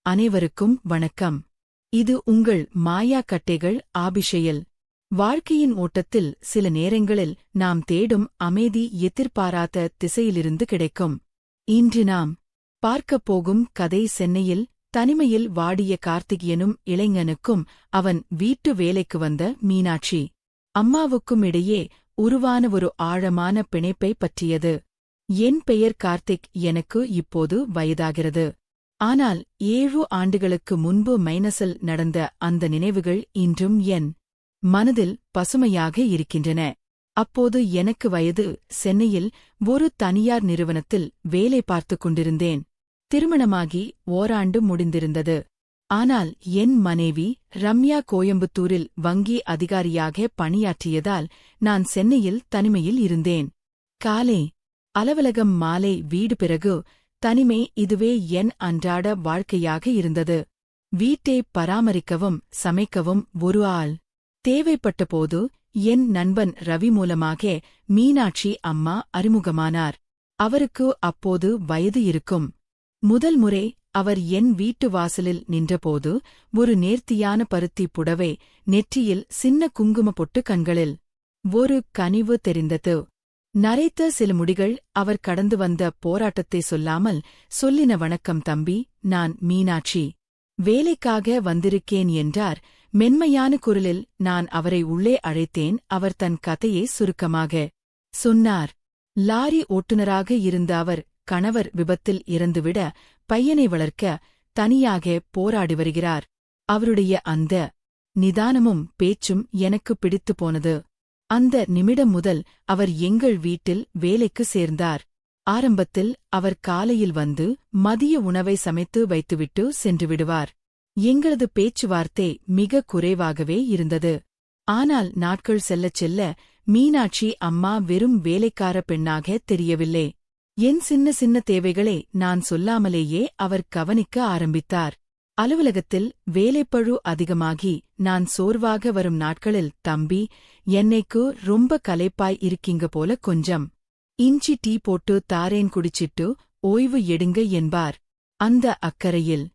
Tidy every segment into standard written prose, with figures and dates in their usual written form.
அனைவருக்கும் வணக்கம். இது உங்கள் மாயா கட்டைகள் ஆபிஷையல். வாழ்க்கையின் ஓட்டத்தில் சில நேரங்களில் நாம் தேடும் அமைதி எதிர்பாராத திசையிலிருந்து கிடைக்கும். இன்று நாம் பார்க்கப் போகும் கதை சென்னையில் தனிமையில் வாடிய கார்த்திக் எனும் இளைஞனுக்கும் அவன் வீட்டு வேலைக்கு வந்த மீனாட்சி அம்மாவுக்கும் இடையே உருவான ஒரு ஆழமான பிணைப்பை பற்றியது. என் பெயர் கார்த்திக், எனக்கு இப்போது வயதாகிறது. ஆனால் 7 ஆண்டுகளுக்கு முன்பு மைனஸில் நடந்த அந்த நினைவுகள் இன்றும் என் மனதில் பசுமையாக இருக்கின்றன. அப்போது எனக்கு வயது. சென்னையில் ஒரு தனியார் நிறுவனத்தில் வேலை பார்த்துக் கொண்டிருந்தேன். திருமணமாகி ஓராண்டு முடிந்திருந்தது. ஆனால் என் மனைவி ரம்யா கோயம்புத்தூரில் வங்கி அதிகாரியாக பணியாற்றியதால் நான் சென்னையில் தனிமையில் இருந்தேன். காலை அலுவலகம், மாலை வீடு, பிறகு தனிமை. இதுவே என் அன்றாட வாழ்க்கையாக இருந்தது. வீட்டை பராமரிக்கவும் சமைக்கவும் ஒரு ஆள் தேவைப்பட்டபோது என் நண்பன் ரவி மூலமாக மீனாட்சி அம்மா அறிமுகமானார். அவருக்கு அப்போது வயது இருக்கும். முதல் முறை அவர் என் வீட்டு வாசலில் நின்றபோது ஒரு நேர்த்தியான பருத்தி புடவை, நெற்றியில் சின்ன குங்கும பொட்டு, கண்களில் ஒரு கனிவு தெரிந்தது. நரைத்த சில முடிகள். அவர் கடந்து வந்த போராட்டத்தை சொல்லாமல் சொல்லின, வணக்கம் தம்பி, நான் மீனாட்சி, வேலைக்காக வந்திருக்கேன் என்றார் மென்மையான குரலில். நான் அவரை உள்ளே அழைத்தேன். அவர் தன் கதையை சுருக்கமாக சொன்னார். லாரி ஓட்டுநராக இருந்த அவர் கணவர் விபத்தில் இறந்துவிட பையனை வளர்க்க தனியாக போராடி வருகிறார். அவருடைய அந்த நிதானமும் பேச்சும் எனக்கு பிடித்துப் போனது. அந்த நிமிடம் முதல் அவர் எங்கள் வீட்டில் வேலைக்கு சேர்ந்தார். ஆரம்பத்தில் அவர் காலையில் வந்து மதிய உணவை சமைத்து வைத்துவிட்டு சென்று விடுவார். எங்களது பேச்சுவார்த்தை மிக குறைவாகவே இருந்தது. ஆனால் நாட்கள் செல்லச் செல்ல மீனாட்சி அம்மா வெறும் வேலைக்கார பெண்ணாக தெரியவில்லை. என் சின்ன சின்ன தேவைகளை நான் சொல்லாமலேயே அவர் கவனிக்க ஆரம்பித்தார். அலுவலகத்தில் வேலைப்பழு அதிகமாகி நான் சோர்வாக வரும் நாட்களில், தம்பி, என்னைக்கு ரொம்ப களைப்பாய் இருக்கீங்க போல, கொஞ்சம் இஞ்சி டீ போட்டு தாரேன், குடிச்சிட்டு ஓய்வு எடுங்க என்பார். அந்த அக்கறையில்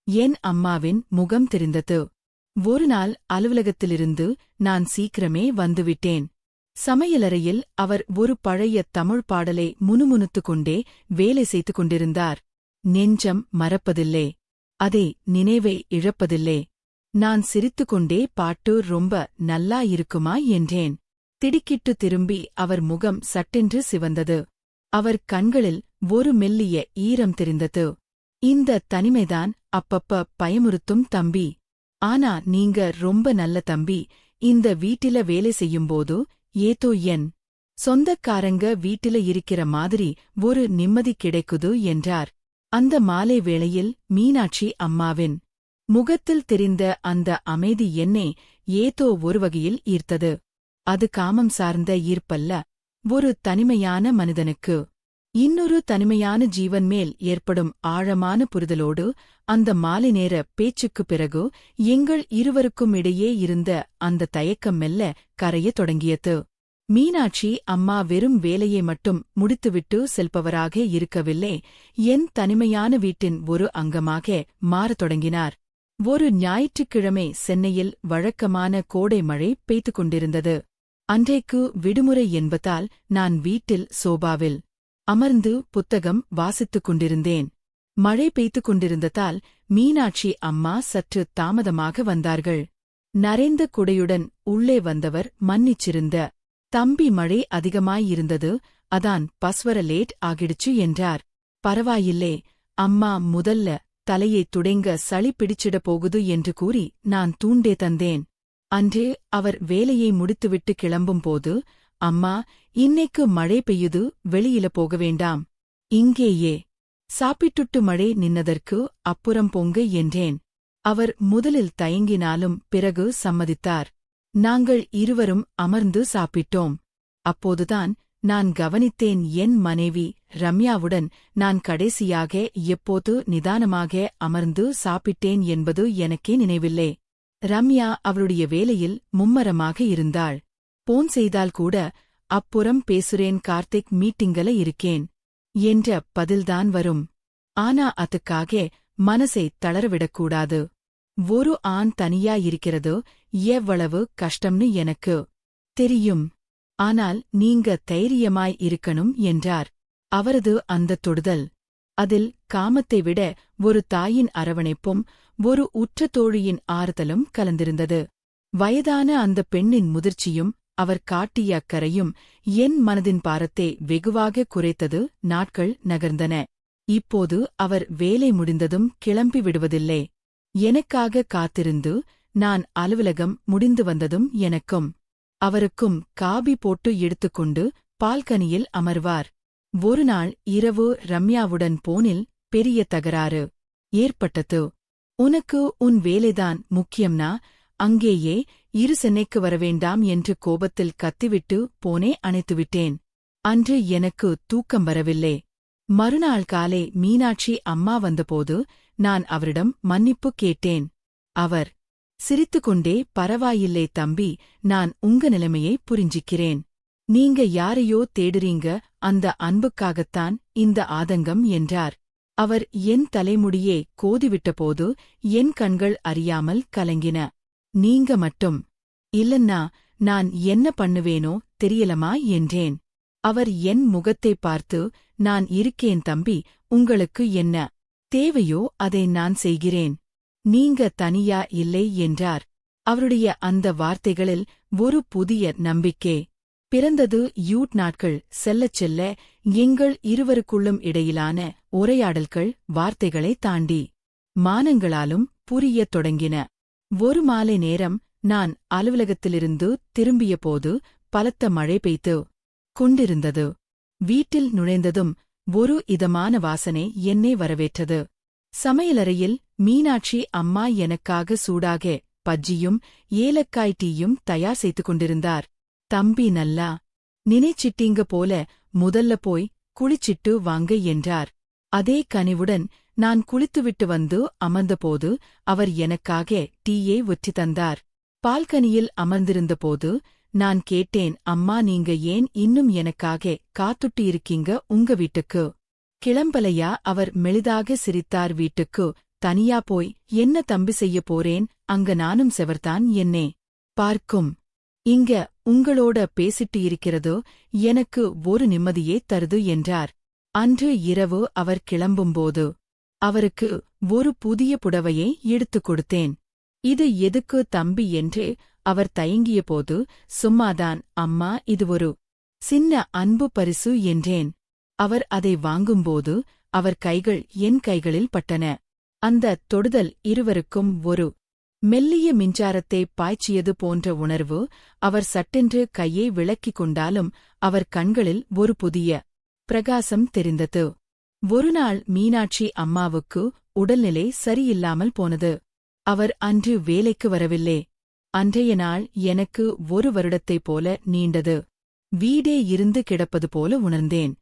என் அம்மாவின் முகம் தெரிந்தது. ஒரு நாள் அலுவலகத்திலிருந்து நான் சீக்கிரமே வந்துவிட்டேன். சமையலறையில் அவர் ஒரு பழைய தமிழ் பாடலை முணுமுணுத்துக் கொண்டே வேலை செய்து கொண்டிருந்தார். நெஞ்சம் மறப்பதில்லை, அதே நினைவை இழப்பதில்லை. நான் சிரித்துக்கொண்டே, பாட்டு ரொம்ப நல்லா இருக்குமா என்றேன். திடுக்கிட்டு திரும்பி அவர் முகம் சட்டென்று சிவந்தது. அவர் கண்களில் ஒரு மெல்லிய ஈரம் தெரிந்தது. இந்த தனிமைதான் அப்பப்ப பயமுறுத்தும் தம்பி. ஆனா நீங்க ரொம்ப நல்ல தம்பி. இந்த வீட்டில வேலை செய்யும்போது ஏதோ என் சொந்தக்காரங்க வீட்டில இருக்கிற மாதிரி ஒரு நிம்மதி கிடைக்குது என்றார். அந்த மாலை வேளையில் மீனாட்சி அம்மாவின் முகத்தில் தெரிந்த அந்த அமைதி என்னை ஏதோ ஒரு வகையில் ஈர்த்தது. அது காமம் சார்ந்த ஈர்ப்பல்ல, ஒரு தனிமையான மனிதனுக்கு இன்னொரு தனிமையான ஜீவன் மேல் ஏற்படும் ஆழமான புரிதலோடு அந்த மாலை நேர பேச்சுக்குப் பிறகு எங்கள் இருவருக்கும் இடையே இருந்த அந்த தயக்கம் மெல்ல கரையத் தொடங்கியது. மீனாட்சி அம்மா வெறும் வேலையை மட்டும் முடித்துவிட்டு செல்பவராக இருக்கவில்லை, என் தனிமையான வீட்டின் ஒரு அங்கமாக மாறத் தொடங்கினார். ஒரு ஞாயிற்றுக்கிழமை சென்னையில் வழக்கமான கோடை மழை பெய்து கொண்டிருந்தது. அன்றைக்கு விடுமுறை என்பதால் நான் வீட்டில் சோபாவில் அமர்ந்து புத்தகம் வாசித்துக் கொண்டிருந்தேன். மழை பெய்து கொண்டிருந்ததால் மீனாட்சி அம்மா சற்று தாமதமாக வந்தார்கள். நரைந்த குடையுடன் உள்ளே வந்தவர், மன்னிச்சிருந்த தம்பி, மழை அதிகமாயிருந்தது, அதான் பஸ்வர லேட் ஆகிடுச்சு என்றார். பரவாயில்லே அம்மா, முதல்ல தலையை துடைங்க, சளி பிடிச்சிட போகுது என்று கூறி நான் தூண்டே தந்தேன். அன்று அவர் வேலையை முடித்துவிட்டு கிளம்பும்போது, அம்மா, இன்னைக்கு மழை பெய்யுது, வெளியில போக வேண்டாம், இங்கேயே சாப்பிட்டுட்டு மழை நின்னதற்கு அப்புறம் போங்க என்றேன். அவர் முதலில் தயங்கினாலும் பிறகு சம்மதித்தார். நாங்கள் இருவரும் அமர்ந்து சாப்பிட்டோம். அப்போதுதான் நான் கவனித்தேன், என் மனைவி ரம்யாவுடன் நான் கடைசியாக எப்போது நிதானமாக அமர்ந்து சாப்பிட்டேன் என்பது எனக்கே நினைவில்லை. ரம்யா அவளுடைய வேலையில் மும்மரமாக இருந்தாள். போன் செய்தால் கூட, அப்புறம் பேசுறேன் கார்த்திக், மீட்டிங்கல இருக்கேன் என்ற பதில்தான் வரும். ஆனா அதுக்காக மனசை தளரவிடக்கூடாது. ஒரு ஆண் தனியாயிருக்கிறது எவ்வளவு கஷ்டம்னு எனக்கு தெரியும். ஆனால் நீங்க தைரியமாய் இருக்கணும் என்றார். அவரது அந்த தொடுதல், அதில் காமத்தை விட ஒரு தாயின் அரவணைப்பும் ஒரு உற்ற தோழியின் ஆறுதலும் கலந்திருந்தது. வயதான அந்த பெண்ணின் முதிர்ச்சியும் அவர் காட்டிய அக்கறையும் என் மனதின் பாரத்தை வெகுவாக குறைத்தது. நாட்கள் நகர்ந்தன. இப்போது அவர் வேலை முடிந்ததும் கிளம்பி விடுவதில்லை. எனக்காக காத்திருந்து, நான் அலுவலகம் முடிந்து வந்ததும் எனக்கும் அவருக்கும் காபி போட்டு எடுத்துக்கொண்டு பால்கனியில் அமர்வார். ஒருநாள் இரவு ரம்யாவுடன் போனில் பெரிய தகராறு ஏற்பட்டது. உனக்கு உன் வேலைதான் முக்கியம்னா அங்கேயே இரு, சென்னைக்கு வரவேண்டாம் என்று கோபத்தில் கத்திவிட்டு போனே அணைத்துவிட்டேன். அன்று எனக்கு தூக்கம் வரவில்லை. மறுநாள் காலை மீனாட்சி அம்மா வந்தபோது நான் அவரிடம் மன்னிப்பு கேட்டேன். அவர் சிரித்துக்கொண்டே, பரவாயில்லை தம்பி, நான் உங்க நிலைமையை புரிஞ்சிக்கிறேன். நீங்க யாரையோ தேடுறீங்க, அந்த அன்புக்காகத்தான் இந்த ஆதங்கம் என்றார். அவர் என் தலைமுடியே கோதிவிட்டபோது என் கண்கள் அறியாமல் கலங்கின. நீங்க மட்டும் இல்லன்னா நான் என்ன பண்ணுவேனோ தெரியலமா என்றேன். அவர் என் முகத்தை பார்த்து, நான் இருக்கேன் தம்பி, உங்களுக்கு என்ன தேவையோ அதை நான் செய்கிறேன். நீங்க தனியா இல்லை என்றார். அவருடைய அந்த வார்த்தைகளில் ஒரு புதிய நம்பிக்கை பிறந்தது. நாட்கள் செல்லச் செல்ல எங்கள் இருவருக்குள்ளும் இடையிலான உரையாடல்கள் வார்த்தைகளை தாண்டி மானங்களாலும் புரியத் தொடங்கின. ஒரு மாலை நேரம் நான் அலுவலகத்திலிருந்து திரும்பியபோது பலத்த மழை பெய்து கொண்டிருந்தது. வீட்டில் நுழைந்ததும் ஒரு இதமான வாசனை என்னை வரவேற்றது. சமையலறையில் மீனாட்சி அம்மா எனக்காக சூடாக பஜ்ஜியும் ஏலக்காய் டீயும் தயார் செய்து கொண்டிருந்தார். தம்பி, நல்லா நினைச்சிட்டீங்க போல, முதல்ல போய் குளிச்சிட்டு வாங்க என்றார். அதே கனிவுடன் நான் குளித்துவிட்டு வந்து அமர்ந்தபோது அவர் எனக்காக டீயை ஒற்றி தந்தார். பால்கனியில் அமர்ந்திருந்தபோது நான் கேட்டேன், அம்மா, நீங்க ஏன் இன்னும் எனக்காக காத்துட்டு இருக்கீங்க? உங்க வீட்டுக்கு கிளம்பலையா? அவர் மெலிதாக சிரித்தார். வீட்டுக்கு தனியா போய் என்ன தம்பி செய்ய போறேன்? அங்க நானும் செவர்தான் என்னே பார்க்கும். இங்க உங்களோட பேசிட்டு இருக்கிறதோ எனக்கு ஒரு நிம்மதியே தருது என்றார். அன்று இரவு அவர் கிளம்பும்போது அவருக்கு ஒரு புதிய புடவையை எடுத்துக் கொடுத்தேன். இது எதுக்கு தம்பி என்று அவர் தயங்கியபோது, சும்மாதான் அம்மா, இது ஒரு சின்ன அன்பு பரிசு என்றேன். அவர் அதை வாங்கும்போது அவர் கைகள் என் கைகளில் பட்டன. அந்த தொடுதல் இருவருக்கும் ஒரு மெல்லிய மின்சாரத்தை பாய்ச்சியது போன்ற உணர்வு. அவர் சட்டென்று கையை விலக்கிக் கொண்டாலும் அவர் கண்களில் ஒரு புதிய பிரகாசம் தெரிந்தது. ஒருநாள் மீனாட்சி அம்மாவுக்கு உடல்நிலை சரியில்லாமல் போனது. அவர் அன்று வேலைக்கு வரவில்லை. அன்றைய நாள் எனக்கு ஒரு வருடத்தைப் போல நீண்டது. வீடே இருந்து கிடப்பது போல உணர்ந்தேன்.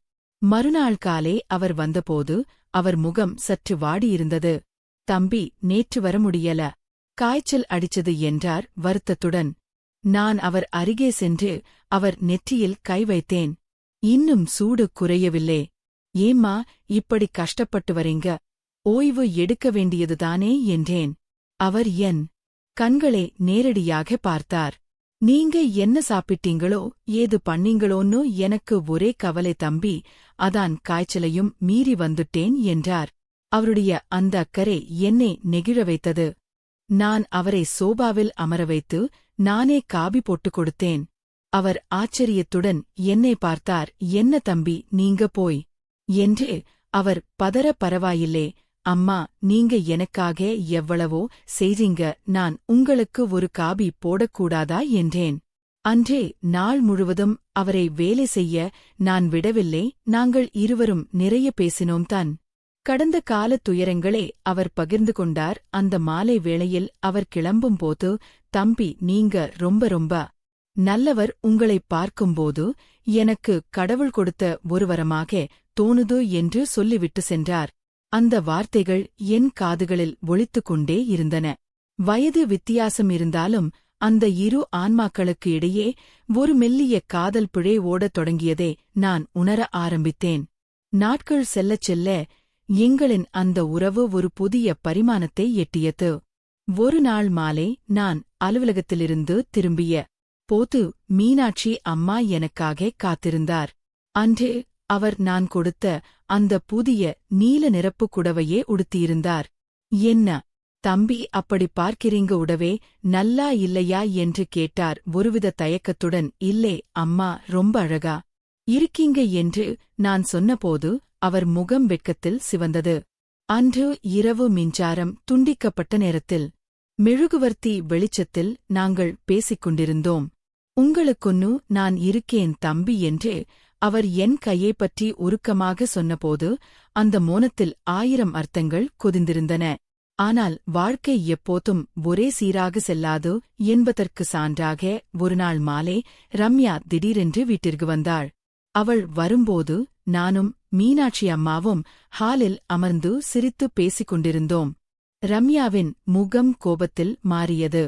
மறுநாள் காலை அவர் வந்தபோது அவர் முகம் சற்று வாடியிருந்தது. தம்பி, நேற்று வர முடியல, காய்ச்சல் அடிச்சது என்றார் வருத்தத்துடன். நான் அவர் அருகே சென்று அவர் நெற்றியில் கை வைத்தேன். இன்னும் சூடு குறையவில்லை. ஏம்மா இப்படி கஷ்டப்பட்டு வரீங்க? ஓய்வு எடுக்க வேண்டியதுதானே என்றேன். அவர் என் கண்களை நேரடியாக பார்த்தார். நீங்க என்ன சாப்பிட்டீங்களோ ஏது பண்ணீங்களோன்னு எனக்கு ஒரே கவலை தம்பி, அதான் காய்ச்சலையும் மீறி வந்துட்டேன் என்றார். அவருடைய அந்த அக்கறை என்னை நெகிழ வைத்தது. நான் அவரை சோபாவில் அமர வைத்து நானே காபி போட்டுக் கொடுத்தேன். அவர் ஆச்சரியத்துடன் என்னை பார்த்தார். என்ன தம்பி, நீங்க போய் என்று. அவர் பதற, பரவாயில்லே அம்மா, நீங்க எனக்காக எவ்வளவோ செய்றீங்க, நான் உங்களுக்கு ஒரு காபி போடக்கூடாதா என்றேன். அன்றே நாள் முழுவதும் அவரை வேலை செய்ய நான் விடவில்லை. நாங்கள் இருவரும் நிறைய பேசினோம் தான். கடந்த கால துயரங்களை அவர் பகிர்ந்து கொண்டார். அந்த மாலை வேளையில் அவர் கிளம்பும்போது, தம்பி, நீங்க ரொம்ப ரொம்ப நல்லவர். உங்களை பார்க்கும்போது எனக்கு கடவுள் கொடுத்த ஒரு வரமாக தோணுது என்று சொல்லிவிட்டு சென்றார். அந்த வார்த்தைகள் என் காதுகளில் ஒலித்துக் கொண்டே இருந்தன. வயது வித்தியாசம் இருந்தாலும் அந்த இரு ஆன்மாக்களுக்கு இடையே ஒரு மெல்லிய காதல் பிழை ஓடத் தொடங்கியதை நான் உணர ஆரம்பித்தேன். நாட்கள் செல்லச் செல்ல எங்களின் அந்த உறவு ஒரு புதிய பரிமாணத்தை எட்டியது. ஒரு நாள் மாலை நான் அலுவலகத்திலிருந்து திரும்பிய போது மீனாட்சி அம்மா எனக்காக காத்திருந்தார். அன்று அவர் நான் கொடுத்த அந்த புதிய நீல நிறப்பு குடவையே உடுத்தியிருந்தார். என்ன தம்பி, அப்படி பார்க்கிறீங்க, உடவே நல்லா இல்லையா என்று கேட்டார் ஒருவித தயக்கத்துடன். இல்லை அம்மா, ரொம்ப அழகா இருக்கீங்க என்று நான் சொன்னபோது அவர் முகம் வெட்கத்தில் சிவந்தது. அன்று இரவு மின்சாரம் துண்டிக்கப்பட்ட நேரத்தில் மெழுகுவர்த்தி வெளிச்சத்தில் நாங்கள் பேசிக் கொண்டிருந்தோம். உங்களுக்கொன்னு நான் இருக்கேன் தம்பி என்று அவர் என் கையைப் பற்றி உருக்கமாக சொன்னபோது அந்த மோனத்தில் 1000 அர்த்தங்கள் கொதிந்திருந்தன. ஆனால் வாழ்க்கை எப்போதும் ஒரே சீராக செல்லாது என்பதற்கு சான்றாக ஒருநாள் மாலை ரம்யா திடீரென்று வீட்டிற்கு வந்தாள். அவள் வரும்போது நானும் மீனாட்சி அம்மாவும் ஹாலில் அமர்ந்து சிரித்து பேசிக் கொண்டிருந்தோம். ரம்யாவின் முகம் கோபத்தில் மாறியது.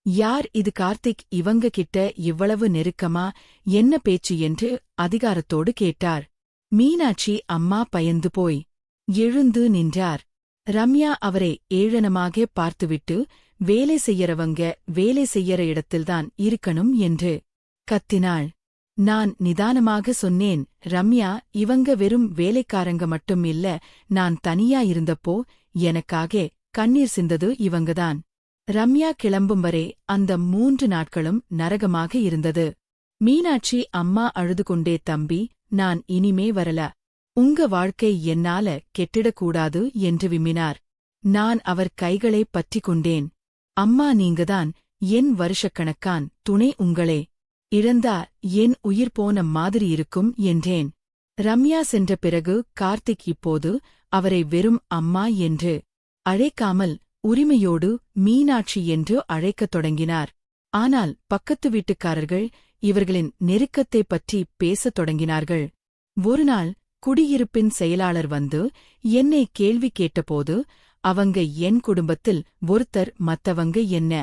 யார் இது கார்த்திக், இவங்க கிட்ட இவ்வளவு நெருக்கமா, என்ன பேச்சு என்று அதிகாரத்தோடு கேட்டார். மீனாட்சி அம்மா பயந்து போய் எழுந்து நின்றார். ரம்யா அவரை ஏளனமாக பார்த்துவிட்டு, வேலை செய்யறவங்க வேலை செய்யற இடத்தில்தான் இருக்கணும் என்று கத்தினாள். நான் நிதானமாக சொன்னேன், ரம்யா, இவங்க வெறும் வேலைக்காரங்க மட்டும் இல்ல. நான் தனியா இருந்தப்போ எனக்காக கண்ணீர் சிந்தது இவங்கதான். ரம்யா கிளம்பும் வரை அந்த 3 நாட்களும் நரகமாக இருந்தது. மீனாட்சி அம்மா அழுது கொண்டே, தம்பி, நான் இனிமே வரல. உங்க வாழ்க்கை என்னால கெட்டிடக்கூடாது என்று விம்மினார். நான் அவர் கைகளை பற்றிக் கொண்டேன். அம்மா, நீங்கதான் என் வருஷக்கணக்கான் துணை, உங்களே இழந்தா என் உயிர் போன மாதிரி இருக்கும் என்றேன். ரம்யா சென்ற பிறகு கார்த்திக் இப்போது அவரை வெறும் அம்மா என்று அழைக்காமல் உரிமையோடு மீனாட்சி என்று அழைக்கத் தொடங்கினார். ஆனால் பக்கத்து வீட்டுக்காரர்கள் இவர்களின் நெருக்கத்தைப் பற்றி பேசத் தொடங்கினார்கள். ஒருநாள் குடியிருப்பின் செயலாளர் வந்து என்னை கேள்வி கேட்டபோது, அவங்க என் குடும்பத்தில் ஒருத்தர், மத்தவங்க என்ன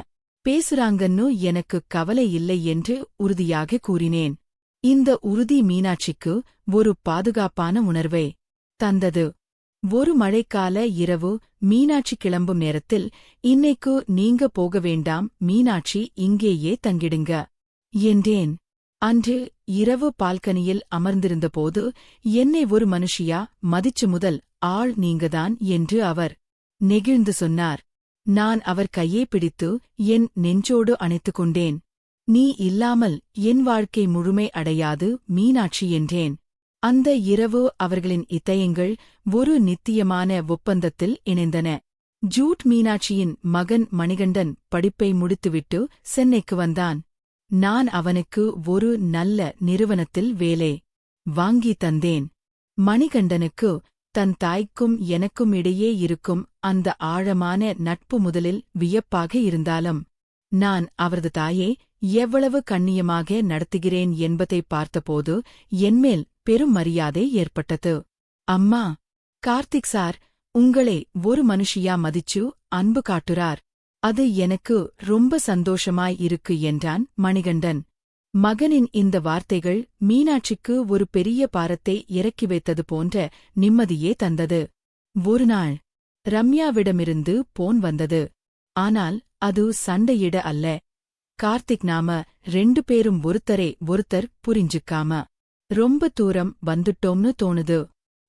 பேசுறாங்கன்னு எனக்கு கவலை இல்லை என்று உறுதியாக கூறினேன். இந்த உறுதி மீனாட்சிக்கு ஒரு பாதுகாப்பான உணர்வை தந்தது. ஒரு மழைக்கால இரவு மீனாட்சி கிளம்பும் நேரத்தில், இன்னைக்கு நீங்க போக வேண்டாம் மீனாட்சி, இங்கேயே தங்கிடுங்க என்றேன். அன்று இரவு பால்கனியில் அமர்ந்திருந்தபோது என்னை ஒரு மனுஷியா மதிச்சு முதல் ஆள் நீங்கதான் என்று அவர் நெகிழ்ந்து சொன்னார். நான் அவர் கையே பிடித்து என் நெஞ்சோடு அணைத்துக் கொண்டேன். நீ இல்லாமல் என் வாழ்க்கை முழுமை அடையாது மீனாட்சி என்றேன். அந்த இரவு அவர்களின் இதயங்கள் ஒரு நித்தியமான ஒப்பந்தத்தில் இணைந்தன. ஜூட் மீனாட்சியின் மகன் மணிகண்டன் படிப்பை முடித்துவிட்டு சென்னைக்கு வந்தான். நான் அவனுக்கு ஒரு நல்ல நிறுவனத்தில் வேலை வாங்கி தந்தேன். மணிகண்டனுக்கு தன் தாய்க்கும் எனக்கும் இடையே இருக்கும் அந்த ஆழமான நட்பு முதலில் வியப்பாக இருந்தாலும், நான் அவரது தாயை எவ்வளவு கண்ணியமாக நடத்துகிறேன் என்பதை பார்த்தபோது என்மேல் பெரும் மரியாதை ஏற்பட்டது. அம்மா, கார்த்திக் சார் உங்களை ஒரு மனுஷியா மதிச்சு அன்பு காட்டுறார். அது எனக்கு ரொம்ப சந்தோஷமாய் இருக்கு என்றான் மணிகண்டன். மகனின் இந்த வார்த்தைகள் மீனாட்சிக்கு ஒரு பெரிய பாரத்தை இறக்கி வைத்தது போன்ற நிம்மதியே தந்தது. ஒருநாள் ரம்யாவிடமிருந்து போன் வந்தது. ஆனால் அது சண்டையிட அல்ல. கார்த்திக், நாம 2 பேரும் ஒருத்தரை ஒருத்தர் புரிஞ்சுக்காம ரொம்ப தூரம் வந்துட்டோம்னு தோணுது.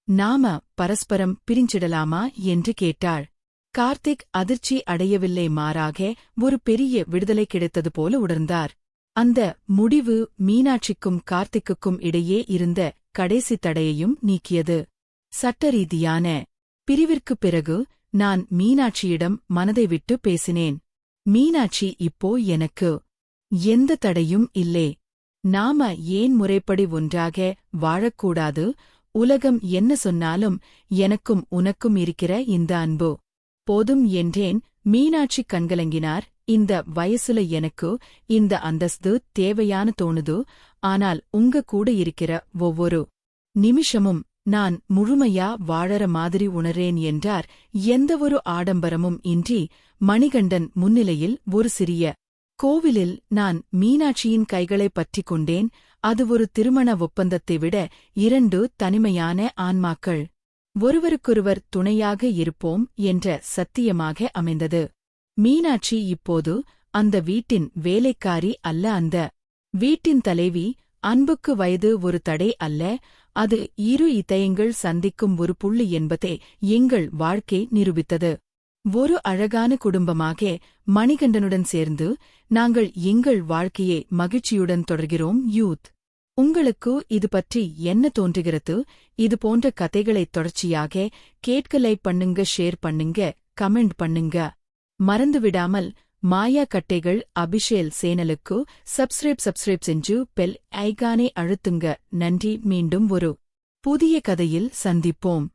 நாம பரஸ்பரம் பிரிஞ்சிடலாமா என்று கேட்டாள். கார்த்திக் அதிர்ச்சி அடையவில்லை, மாறாக ஒரு பெரிய விடுதலை கிடைத்தது போல உணர்ந்தார். அந்த முடிவு மீனாட்சிக்கும் கார்த்திக்குக்கும் இடையே இருந்த கடைசி தடையையும் நீக்கியது. சட்டரீதியான பிரிவிற்குப் பிறகு நான் மீனாட்சியிடம் மனதை விட்டு பேசினேன். மீனாட்சி, இப்போ எனக்கு எந்த தடையும் இல்லே. நாம ஏன் முறைப்படி ஒன்றாக வாழக்கூடாது? உலகம் என்ன சொன்னாலும் எனக்கும் உனக்கும் இருக்கிற இந்த அன்பு போதும் என்றேன். மீனாட்சி கண்கலங்கினார். இந்த வயசுல எனக்கு இந்த அந்தஸ்து தேவையான தோணுது. ஆனால் உங்க கூட இருக்கிற ஒவ்வொரு நிமிஷமும் நான் முழுமையா வாழற மாதிரி உணரேன் என்றார். எந்தவொரு ஆடம்பரமும் இன்றி மணிகண்டன் முன்னிலையில் ஒரு சிறிய கோவிலில் நான் மீனாட்சியின் கைகளைப் பற்றிக் கொண்டேன். அது ஒரு திருமண ஒப்பந்தத்தை விட 2 தனிமையான ஆன்மாக்கள் ஒருவருக்கொருவர் துணையாக இருப்போம் என்ற சத்தியமாக அமைந்தது. மீனாட்சி இப்போது அந்த வீட்டின் வேலைக்காரி அல்ல, அந்த வீட்டின் தலைவி. அன்புக்கு வயது ஒரு தடை அல்ல, அது இரு இதயங்கள் சந்திக்கும் ஒரு புள்ளி என்பதே எங்கள் வாழ்க்கை நிரூபித்தது. ஒரு அழகான குடும்பமாக மணிகண்டனுடன் சேர்ந்து நாங்கள் எங்கள் வாழ்க்கையை மகிழ்ச்சியுடன் தொடர்கிறோம். யூத், உங்களுக்கு இது பற்றி என்ன தோன்றுகிறது? இது போன்ற கதைகளை தொடர்ச்சியாக கேட்க லைக் பண்ணுங்க, ஷேர் பண்ணுங்க, கமெண்ட் பண்ணுங்க. மறந்துவிடாமல் மாயா கட்டைகள் அபிஷேல் சேனலுக்கு சப்ஸ்கிரைப் செஞ்சு பெல் ஐகானை அழுத்துங்க. நன்றி. மீண்டும் ஒரு புதிய கதையில் சந்திப்போம்.